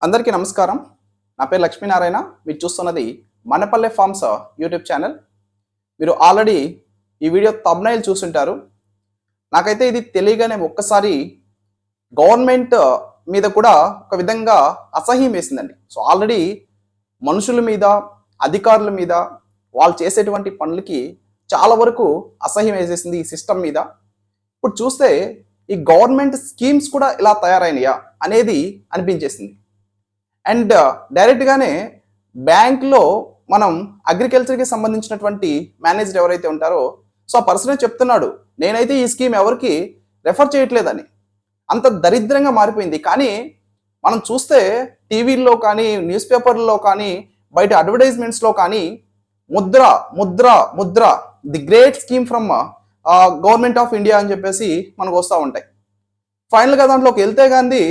అందరికీ నమస్కారం. నా పేరు లక్ష్మీనారాయణ. మీరు చూస్తున్నది మనపల్లె ఫార్మ్స్ యూట్యూబ్ ఛానల్. మీరు ఆల్రెడీ ఈ వీడియో థంబ్‌నెయిల్ చూసుంటారు. నాకైతే ఇది తెలియగానే ఒక్కసారి గవర్నమెంట్ మీద కూడా ఒక విధంగా అసహ్యం వేసిందండి. సో ఆల్రెడీ మనుషుల మీద, అధికారుల మీద, వాళ్ళు చేసేటువంటి పనులకి చాలా వరకు అసహ్యం వేసేసింది ఈ సిస్టమ్ మీద. ఇప్పుడు చూస్తే ఈ గవర్నమెంట్ స్కీమ్స్ కూడా ఇలా తయారైనయా అనేది అనిపించేసింది. అండ్ డైరెక్ట్గానే బ్యాంక్లో మనం అగ్రికల్చర్కి సంబంధించినటువంటి మేనేజర్ ఎవరైతే ఉంటారో సో ఆ పర్సన్ చెప్తున్నాడు, నేనైతే ఈ స్కీమ్ ఎవరికి రెఫర్ చేయట్లేదని. అంత దరిద్రంగా మారిపోయింది. కానీ మనం చూస్తే టీవీల్లో కానీ, న్యూస్ పేపర్లో కానీ, బయట అడ్వర్టైజ్మెంట్స్లో కానీ Mudra Mudra Mudra the great scheme from government of India అని చెప్పేసి మనకు వస్తూ ఉంటాయి. ఫైనల్గా దాంట్లోకి వెళ్తే కానీ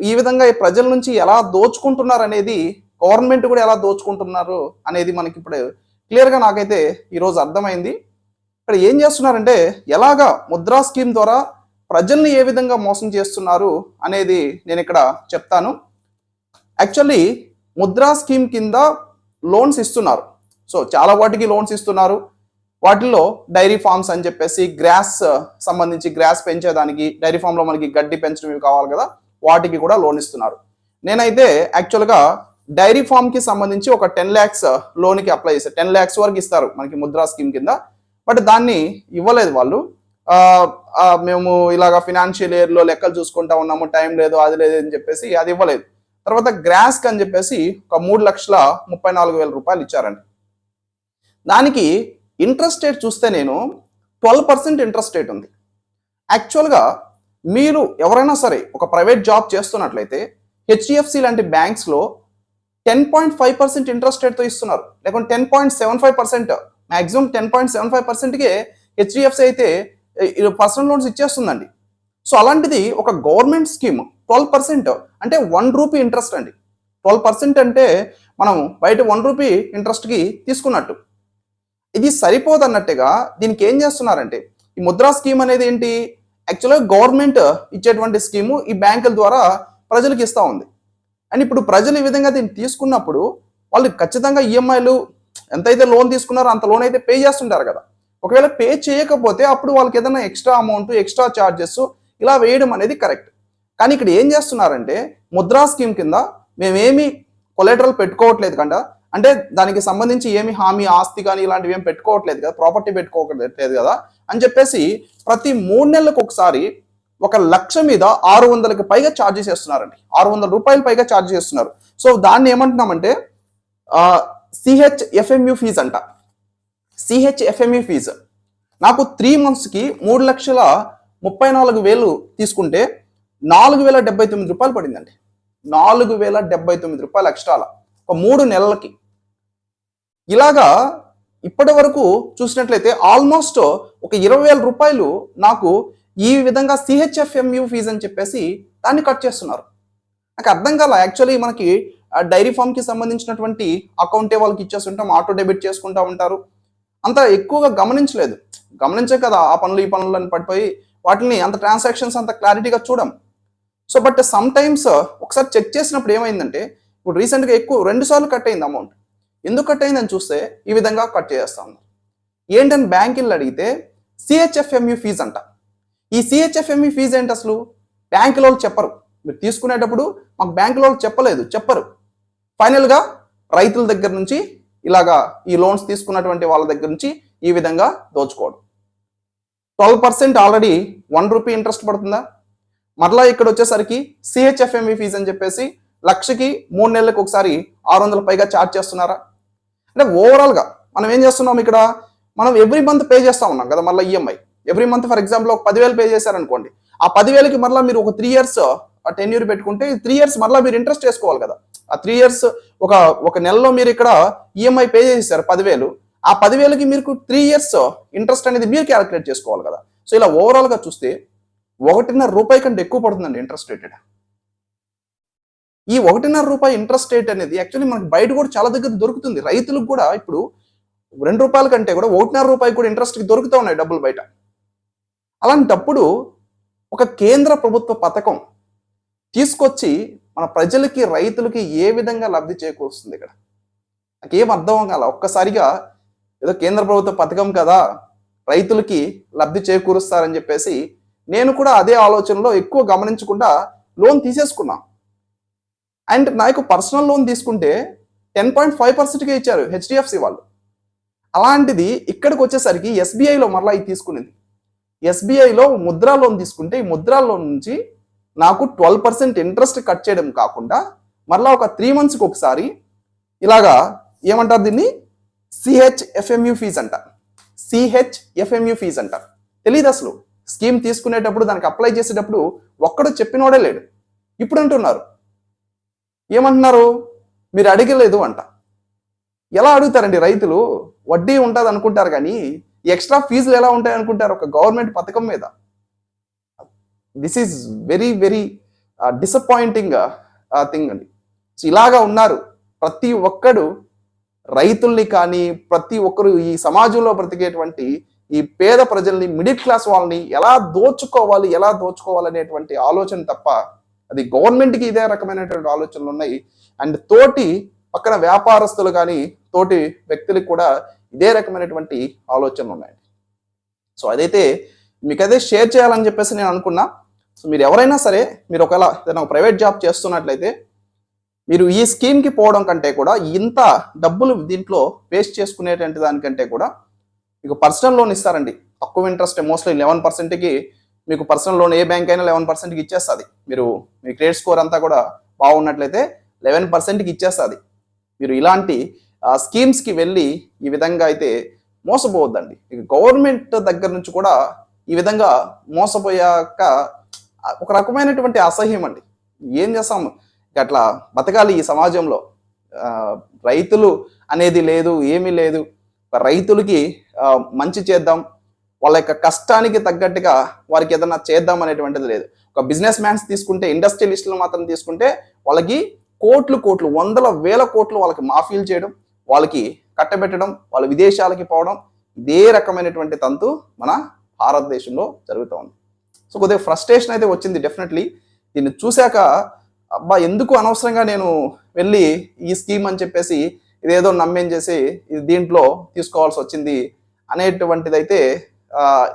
ఈ విధంగా ఈ ప్రజల నుంచి ఎలా దోచుకుంటున్నారు అనేది, గవర్నమెంట్ కూడా ఎలా దోచుకుంటున్నారు అనేది మనకి ఇప్పుడు క్లియర్గా నాకైతే ఈరోజు అర్థమైంది. ఇక్కడ ఏం చేస్తున్నారంటే ఎలాగా ముద్రా స్కీమ్ ద్వారా ప్రజల్ని ఏ విధంగా మోసం చేస్తున్నారు అనేది నేను ఇక్కడ చెప్తాను. యాక్చువల్లీ ముద్రా స్కీమ్ కింద లోన్స్ ఇస్తున్నారు. సో చాలా వాటికి లోన్స్ ఇస్తున్నారు. వాటిల్లో డైరీ ఫార్మ్స్ అని చెప్పేసి గ్రాస్ సంబంధించి గ్రాస్ పెంచేదానికి, డైరీ ఫామ్లో మనకి గడ్డి పెంచడం కావాలి కదా, వాటికి కూడా లోన్ ఇస్తున్నారు. నేనైతే యాక్చువల్గా డైరీ ఫామ్కి సంబంధించి ఒక 10 lakhs లోన్కి అప్లై చేశాను. 10 lakhs వరకు ఇస్తారు మనకి ముద్రా స్కీమ్ కింద. బట్ దాన్ని ఇవ్వలేదు వాళ్ళు. మేము ఇలాగ ఫినాన్షియల్ ఇయర్లో లెక్కలు చూసుకుంటా ఉన్నాము, టైం లేదు, అది లేదు అని చెప్పేసి అది ఇవ్వలేదు. తర్వాత గ్రాస్కి అని చెప్పేసి ఒక 3,34,000 రూపాయలు ఇచ్చారండి. దానికి ఇంట్రెస్ట్ రేట్ చూస్తే నేను 12% ఇంట్రెస్ట్ రేట్ ఉంది. యాక్చువల్గా మీరు ఎవరైనా సరే ఒక ప్రైవేట్ జాబ్ చేస్తున్నట్లయితే హెచ్డిఎఫ్సి లాంటి బ్యాంక్స్లో 10.5% ఇంట్రెస్ట్ రేట్తో ఇస్తున్నారు, లేకుంటే 10.75%, మ్యాక్సిమం 10.75%కే హెచ్డిఎఫ్సి అయితే పర్సనల్ లోన్స్ ఇచ్చేస్తుందండి. సో అలాంటిది ఒక గవర్నమెంట్ స్కీమ్ 12% అంటే 1 రూపీ ఇంట్రెస్ట్ అండి. 12% అంటే మనం బయట 1 రూపీ ఇంట్రెస్ట్కి తీసుకున్నట్టు. ఇది సరిపోదన్నట్టుగా దీనికి ఏం చేస్తున్నారంటే, ఈ ముద్రా స్కీమ్ అనేది ఏంటి, యాక్చువల్గా గవర్నమెంట్ ఇచ్చేటువంటి స్కీము ఈ బ్యాంకుల ద్వారా ప్రజలకు ఇస్తూ ఉంది. అండ్ ఇప్పుడు ప్రజలు ఈ విధంగా దీన్ని తీసుకున్నప్పుడు వాళ్ళు ఖచ్చితంగా ఈఎంఐలు ఎంతైతే లోన్ తీసుకున్నారో అంత లోన్ అయితే పే చేస్తుంటారు కదా. ఒకవేళ పే చేయకపోతే అప్పుడు వాళ్ళకి ఏదైనా ఎక్స్ట్రా అమౌంట్, ఎక్స్ట్రా ఛార్జెస్ ఇలా వేయడం అనేది కరెక్ట్. కానీ ఇక్కడ ఏం చేస్తున్నారంటే ముద్రా స్కీమ్ కింద మేమేమి కొలెటరల్ పెట్టుకోవట్లేదు కంట, అంటే దానికి సంబంధించి ఏమి హామీ, ఆస్తి కానీ ఇలాంటివి ఏమి పెట్టుకోవట్లేదు కదా, ప్రాపర్టీ పెట్టుకోవట్లేదు కదా అని చెప్పేసి ప్రతి 3 నెలలకు ఒకసారి 1,00,000 మీద 600కి పైగా ఛార్జెస్ చేస్తున్నారండి. 600 రూపాయలు పైగా ఛార్జ్ చేస్తున్నారు. సో దాన్ని ఏమంటున్నామంటే సిహెచ్ఎఫ్ఎంయు ఫీజు అంట. సిహెచ్ఎఫ్ఎంయు ఫీజు నాకు 3 monthsకి 3,34,000 తీసుకుంటే 4,079 రూపాయలు పడిందండి. 4,079 రూపాయలు ఎక్స్ట్రాల ఒక 3 నెలలకి. ఇలాగా ఇప్పటి వరకు చూసినట్లయితే ఆల్మోస్ట్ ఒక 20,000 రూపాయలు నాకు ఈ విధంగా సిహెచ్ఎఫ్ఎంయు ఫీజు అని చెప్పేసి దాన్ని కట్ చేస్తున్నారు. నాకు అర్థం కాల. యాక్చువల్లీ మనకి డైరీ ఫామ్కి సంబంధించినటువంటి అకౌంటే వాళ్ళకి ఇచ్చేస్తుంటాం, ఆటో డెబిట్ చేసుకుంటూ ఉంటారు. అంత ఎక్కువగా గమనించే కదా ఆ పనులు ఈ పనులను పడిపోయి వాటిని అంత ట్రాన్సాక్షన్స్ అంత క్లారిటీగా చూడం. సో బట్ సమ్ టైమ్స్ ఒకసారి చెక్ చేసినప్పుడు ఏమైందంటే, ఇప్పుడు రీసెంట్గా ఎక్కువ 2 సార్లు కట్ అయింది అమౌంట్. ఎందుకు కట్ అయిందని చూస్తే ఈ విధంగా కట్ చేస్తా ఉన్నారు. ఏంటని బ్యాంకులు అడిగితే సిహెచ్ఎఫ్ఎంయు ఫీజు అంట. ఈ సిహెచ్ఎఫ్ఎంయు ఫీజు ఏంటి అసలు బ్యాంకుల వాళ్ళు చెప్పరు. మీరు తీసుకునేటప్పుడు మాకు బ్యాంకుల వాళ్ళు చెప్పరు. ఫైనల్గా రైతుల దగ్గర నుంచి ఇలాగా ఈ లోన్స్ తీసుకున్నటువంటి వాళ్ళ దగ్గర నుంచి ఈ విధంగా దోచుకోవడం. 12% ఆల్రెడీ 1 రూపీ ఇంట్రెస్ట్ పడుతుందా, మరలా ఇక్కడ వచ్చేసరికి సిహెచ్ఎఫ్ఎంయు ఫీజు అని చెప్పేసి 1,00,000కి 3 నెలలకు ఒకసారి 600 పైగా ఛార్జ్ చేస్తున్నారా? అంటే ఓవరాల్గా మనం ఏం చేస్తున్నాం ఇక్కడ, మనం ఎవ్రీ మంత్ పే చేస్తూ ఉన్నాం కదా మళ్ళీ EMI. Every month for example ఒక 10,000 పే చేశారనుకోండి, ఆ 10,000కి మరలా మీరు ఒక 3 years టెన్యూర్ పెట్టుకుంటే 3 years మరలా మీరు ఇంట్రెస్ట్ చేసుకోవాలి కదా. ఆ 3 years ఒక నెలలో మీరు ఇక్కడ ఈఎంఐ పే చేశారు 10,000, ఆ 10,000కి మీరు 3 years ఇంట్రెస్ట్ అనేది మీరు క్యాలిక్యులేట్ చేసుకోవాలి కదా. సో ఇలా ఓవరాల్గా చూస్తే 1.5 రూపాయి కంటే ఎక్కువ పడుతుందండి ఇంట్రెస్ట్ రేట్. ఈ 1.5 రూపాయి ఇంట్రెస్ట్ రేట్ అనేది యాక్చువల్లీ మనకి బయట కూడా చాలా దగ్గర దొరుకుతుంది. రైతులకు కూడా ఇప్పుడు 2 రూపాయల కంటే కూడా 1.5 రూపాయి కూడా ఇంట్రెస్ట్కి దొరుకుతూ ఉన్నాయి డబ్బులు బయట. అలాంటప్పుడు ఒక కేంద్ర ప్రభుత్వ పథకం తీసుకొచ్చి మన ప్రజలకి రైతులకి ఏ విధంగా లబ్ధి చేకూరుస్తుంది ఇక్కడ నాకేం అర్థం కాల. ఒక్కసారిగా ఏదో కేంద్ర ప్రభుత్వ పథకం కదా రైతులకి లబ్ధి చేకూరుస్తారని చెప్పేసి నేను కూడా అదే ఆలోచనలో ఎక్కువ గమనించకుండా లోన్ తీసేసుకున్నా. అండ్ నాకు పర్సనల్ లోన్ తీసుకుంటే 10.5%కే ఇచ్చారు హెచ్డిఎఫ్సి వాళ్ళు. అలాంటిది ఇక్కడికి వచ్చేసరికి ఎస్బీఐలో మరలా ఇది తీసుకునేది. ఎస్బీఐలో ముద్రా లోన్ తీసుకుంటే ఈ ముద్రా లోన్ నుంచి నాకు 12% ఇంట్రెస్ట్ కట్ చేయడం కాకుండా మరలా ఒక 3 monthsకి ఒకసారి ఇలాగా ఏమంటారు దీన్ని సిహెచ్ఎఫ్ఎంయు ఫీజ్ అంట. సిహెచ్ఎఫ్ఎంయు ఫీజ్ అంట. తెలియదు అసలు స్కీమ్ తీసుకునేటప్పుడు దానికి అప్లై చేసేటప్పుడు ఒక్కడు చెప్పినోడే లేడు. ఇప్పుడు అంటున్నారు ఏమంటున్నారు మీరు అడగలేదు అంట. ఎలా అడుగుతారండి రైతులు? వడ్డీ ఉంటుంది అనుకుంటారు కానీ ఎక్స్ట్రా ఫీజులు ఎలా ఉంటాయి అనుకుంటారు ఒక గవర్నమెంట్ పథకం మీద. This is very very disappointing thing అండి. సో ఇలాగా ఉన్నారు ప్రతి ఒక్కడు రైతుల్ని కానీ ప్రతి ఒక్కరు ఈ సమాజంలో బ్రతికేటువంటి ఈ పేద ప్రజల్ని మిడిల్ క్లాస్ వాళ్ళని ఎలా దోచుకోవాలనేటువంటి ఆలోచన తప్ప అది గవర్నమెంట్కి ఇదే రకమైనటువంటి ఆలోచనలు ఉన్నాయి. అండ్ తోటి పక్కన వ్యాపారస్తులు కానీ తోటి వ్యక్తులకు కూడా ఇదే రకమైనటువంటి ఆలోచనలు ఉన్నాయి. సో అదైతే మీకు అదే షేర్ చేయాలని చెప్పేసి నేను అనుకున్నా. సో మీరు ఎవరైనా సరే మీరు ఒకవేళ ఏదైనా ప్రైవేట్ జాబ్ చేస్తున్నట్లయితే మీరు ఈ స్కీమ్కి పోవడం కంటే కూడా ఇంత డబ్బులు దీంట్లో వేస్ట్ చేసుకునేటువంటి దానికంటే కూడా మీకు పర్సనల్ లోన్ ఇస్తారండి. తక్కువ ఇంట్రెస్ట్, మోస్ట్లీ 11%కి మీకు పర్సనల్ లోన్ ఏ బ్యాంక్ అయినా 11%కి ఇచ్చేస్తుంది. మీరు మీ క్రెడిట్ స్కోర్ అంతా కూడా బాగున్నట్లయితే 11%కి ఇచ్చేస్తుంది. మీరు ఇలాంటి స్కీమ్స్కి వెళ్ళి ఈ విధంగా అయితే మోసపోవద్దండి. ఇక గవర్నమెంట్ దగ్గర నుంచి కూడా ఈ విధంగా మోసపోయాక ఒక రకమైనటువంటి అసహ్యం అండి. ఏం చేస్తాం అట్లా బతకాలి ఈ సమాజంలో. రైతులు అనేది లేదు, ఏమీ లేదు. రైతులకి మంచి చేద్దాం, వాళ్ళ యొక్క కష్టానికి తగ్గట్టుగా వారికి ఏదైనా చేద్దాం అనేటువంటిది లేదు. ఒక బిజినెస్ మ్యాన్స్ తీసుకుంటే, ఇండస్ట్రియలిస్టులు మాత్రం తీసుకుంటే వాళ్ళకి కోట్లు వందల వేల కోట్లు వాళ్ళకి మాఫీలు చేయడం, వాళ్ళకి కట్టబెట్టడం, వాళ్ళ విదేశాలకి పోవడం, ఇదే రకమైనటువంటి తంతు మన భారతదేశంలో జరుగుతూ ఉంది. సో కొద్దిగా ఫ్రస్ట్రేషన్ అయితే వచ్చింది డెఫినెట్లీ. దీన్ని చూశాక అబ్బా ఎందుకు అనవసరంగా నేను వెళ్ళి ఈ స్కీమ్ అని చెప్పేసి ఇదేదో నమ్మేం చేసి ఇది దీంట్లో తీసుకోవాల్సి వచ్చింది అనేటువంటిది అయితే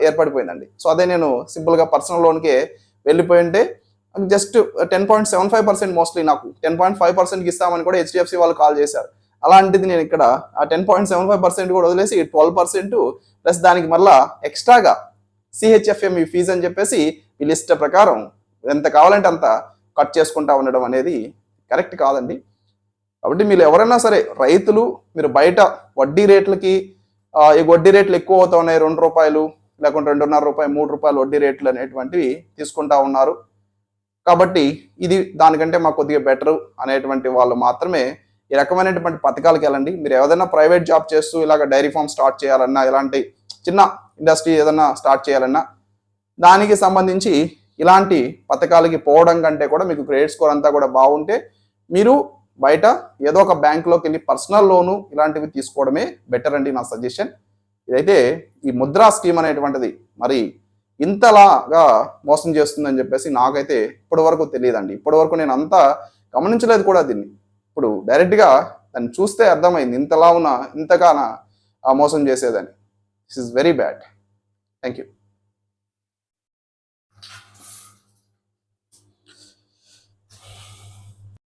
ఏర్పడిపోయిందండి. సో అదే నేను సింపుల్గా పర్సనల్ లోన్కే వెళ్ళిపోయి ఉంటే జస్ట్ 10.75% మోస్ట్లీ నాకు 10.5%కి ఇస్తామని కూడా హెచ్డిఎఫ్సి వాళ్ళు కాల్ చేశారు. అలాంటిది నేను ఇక్కడ ఆ 10.75% కూడా వదిలేసి 12% ప్లస్ దానికి మళ్ళా ఎక్స్ట్రాగా సిహెచ్ఎఫ్ఎంఈ ఫీజు అని చెప్పేసి ఈ లిస్ట్ ప్రకారం ఎంత కావాలంటే అంత కట్ చేసుకుంటా ఉండడం అనేది కరెక్ట్ కాదండి. కాబట్టి మీరు ఎవరైనా సరే రైతులు మీరు బయట వడ్డీ రేట్లకి ఈ వడ్డీ రేట్లు ఎక్కువ అవుతా ఉన్నాయి, ₹2 లేకుంటే ₹2.5 ₹3 వడ్డీ రేట్లు అనేటువంటివి తీసుకుంటా ఉన్నారు. కాబట్టి ఇది దానికంటే మాకు కొద్దిగా బెటరు అనేటువంటి వాళ్ళు మాత్రమే ఈ రకమైనటువంటి పథకాలకు వెళ్ళండి. మీరు ఏదైనా ప్రైవేట్ జాబ్ చేస్తూ ఇలాగ డైరీ ఫామ్ స్టార్ట్ చేయాలన్నా, ఇలాంటి చిన్న ఇండస్ట్రీ ఏదైనా స్టార్ట్ చేయాలన్నా దానికి సంబంధించి ఇలాంటి పథకాలకి పోవడం కంటే కూడా మీకు క్రెడిట్ స్కోర్ అంతా కూడా బాగుంటే మీరు బయట ఏదో ఒక బ్యాంకులోకి వెళ్ళి పర్సనల్ లోను ఇలాంటివి తీసుకోవడమే బెటర్ అండి నా సజెషన్. ఇదైతే ఈ ముద్రా స్కీమ్ అనేటువంటిది మరి ఇంతలాగా మోసం చేస్తుందని చెప్పేసి నాకైతే ఇప్పటి వరకు తెలియదండి. ఇప్పటి వరకు నేను అంతా గమనించలేదు కూడా దీన్ని. ఇప్పుడు డైరెక్ట్గా దాన్ని చూస్తే అర్థమైంది ఇంతలా ఉన్న ఇంతగానా మోసం చేసేదని. This is very bad. Thank you.